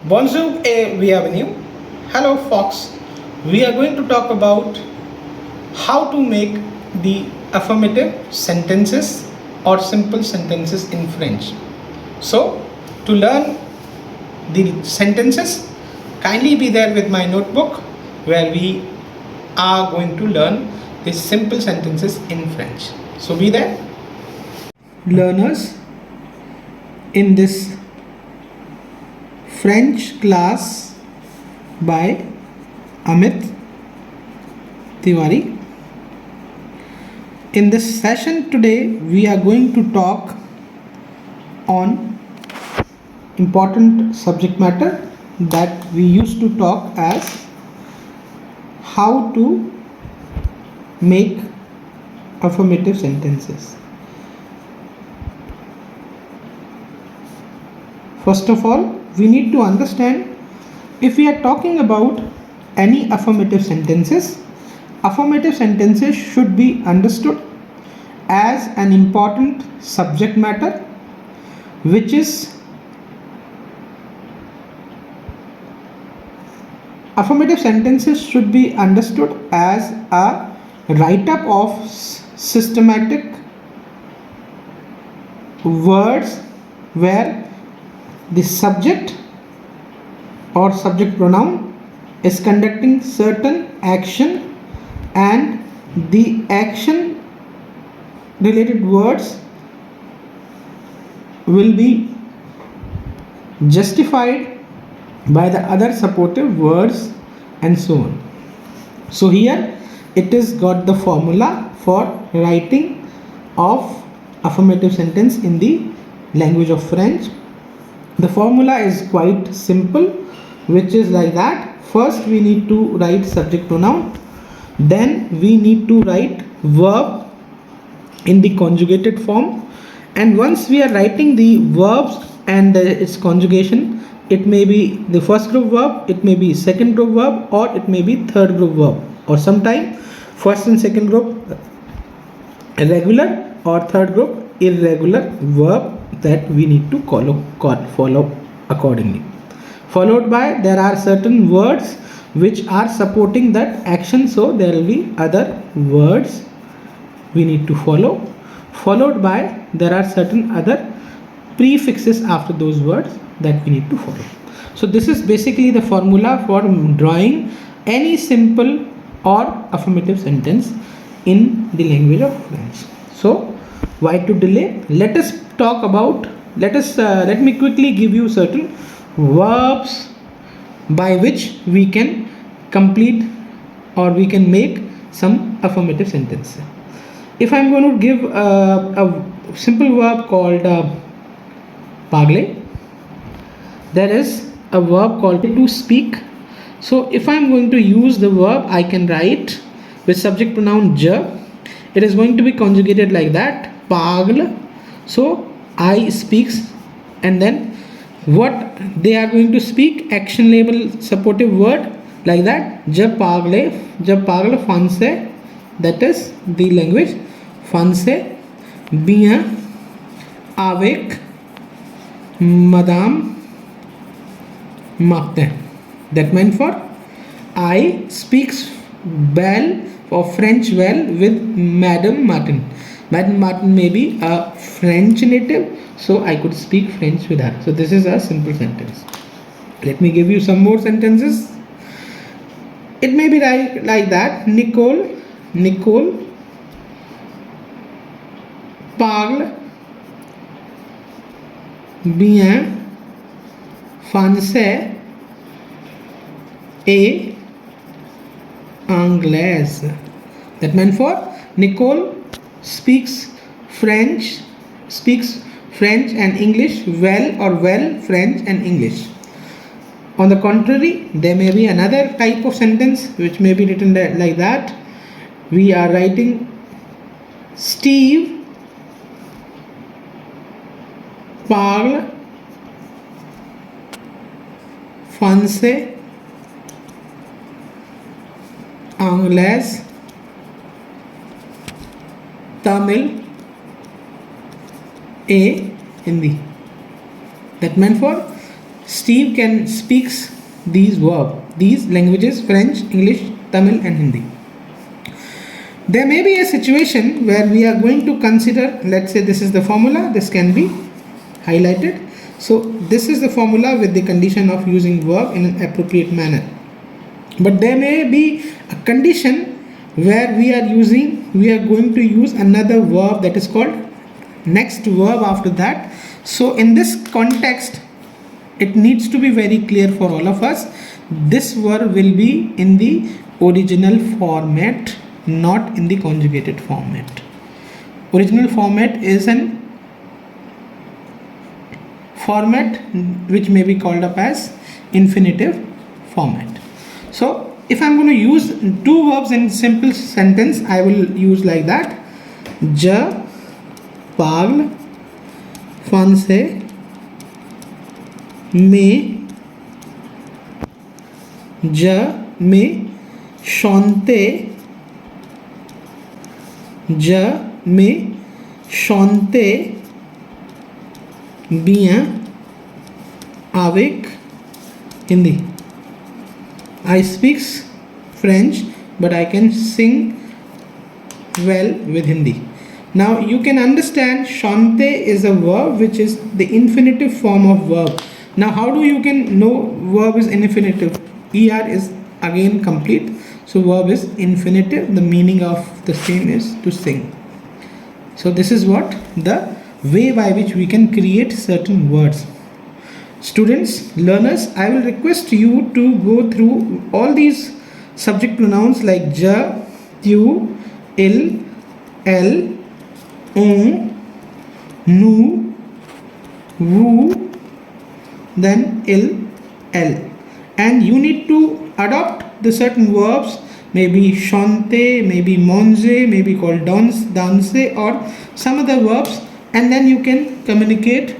Bonjour et bienvenue. Hello Fox. We are going to talk about how to make the affirmative sentences or simple sentences in French. So, to learn the sentences, kindly be there with my notebook where we are going to learn the simple sentences in French. So, be there. Learners, in this French class by Amit Tiwari. In this session today, we are going to talk on important subject matter that we used to talk as how to make affirmative sentences. First of all, we need to understand if we are talking about any affirmative sentences should be understood as an important subject matter which is affirmative sentences should be understood as a write-up of systematic words where the subject or subject pronoun is conducting certain action and the action related words will be justified by the other supportive words and so on. So here it is got the formula for writing of affirmative sentence in the language of French. The formula is quite simple, which is like that. First we need to write subject pronoun, then we need to write verb in the conjugated form, and once we are writing the verbs and its conjugation, it may be the first group verb, it may be second group verb, or it may be third group verb, or sometime first and second group regular or third group irregular verb that we need to follow accordingly. Followed by there are certain words which are supporting that action, so there will be other words we need to follow. Followed by there are certain other prefixes after those words that we need to follow. So this is basically the formula for drawing any simple or affirmative sentence in the language of French. So why to delay? Let me quickly give you certain verbs by which we can complete or we can make some affirmative sentence. If I'm going to give a simple verb called parler, there is a verb called to speak. So if I'm going to use the verb, I can write with subject pronoun je. It is going to be conjugated like that, parle. So I speaks, and then what they are going to speak, action label supportive word like that, je parle français, that is the language français, bien avec madame Martin, that meant for I speaks well or French well with Madame Martin. Madame Martin may be a French native, so I could speak French with her. So this is a simple sentence. Let me give you some more sentences. It may be like that. Nicole parle bien français et anglaise. That meant for Nicole speaks French and English well, or well French and English. On the contrary, there may be another type of sentence which may be written like that. We are writing Steve parle français, anglaise, Tamil et Hindi. That meant for Steve can speaks these languages: French, English, Tamil, and Hindi. There may be a situation where we are going to consider, let's say this is the formula, this can be highlighted. So this is the formula with the condition of using verb in an appropriate manner. But there may be a condition where we are going to use another verb that is called next verb after that. So in this context, it needs to be very clear for all of us. This verb will be in the original format, not in the conjugated format. Original format is an format which may be called up as infinitive format. So if I'm going to use two verbs in simple sentence, I will use like that: je parle français, mais je me chante, bien avec Hindi. I speak French, but I can sing well with Hindi. Now you can understand chante is a verb which is the infinitive form of verb. Now how do you can know verb is infinitive? ER is again complete. So verb is infinitive. The meaning of the same is to sing. So this is what the way by which we can create certain words. Students, learners, I will request you to go through all these subject pronouns like je, tu, il, elle, on, nous, vous, then il, elle, and you need to adopt the certain verbs, maybe chante, maybe manger, maybe called danse, or some other verbs, and then you can communicate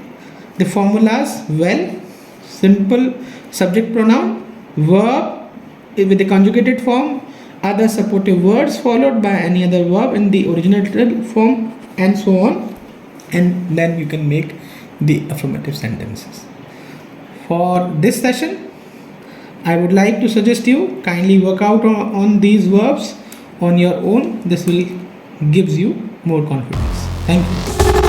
the formulas well. Simple subject pronoun, verb with the conjugated form, other supportive words followed by any other verb in the original form, and so on, and then you can make the affirmative sentences. For this session, I would like to suggest you kindly work out on these verbs on your own. This will gives you more confidence. Thank you.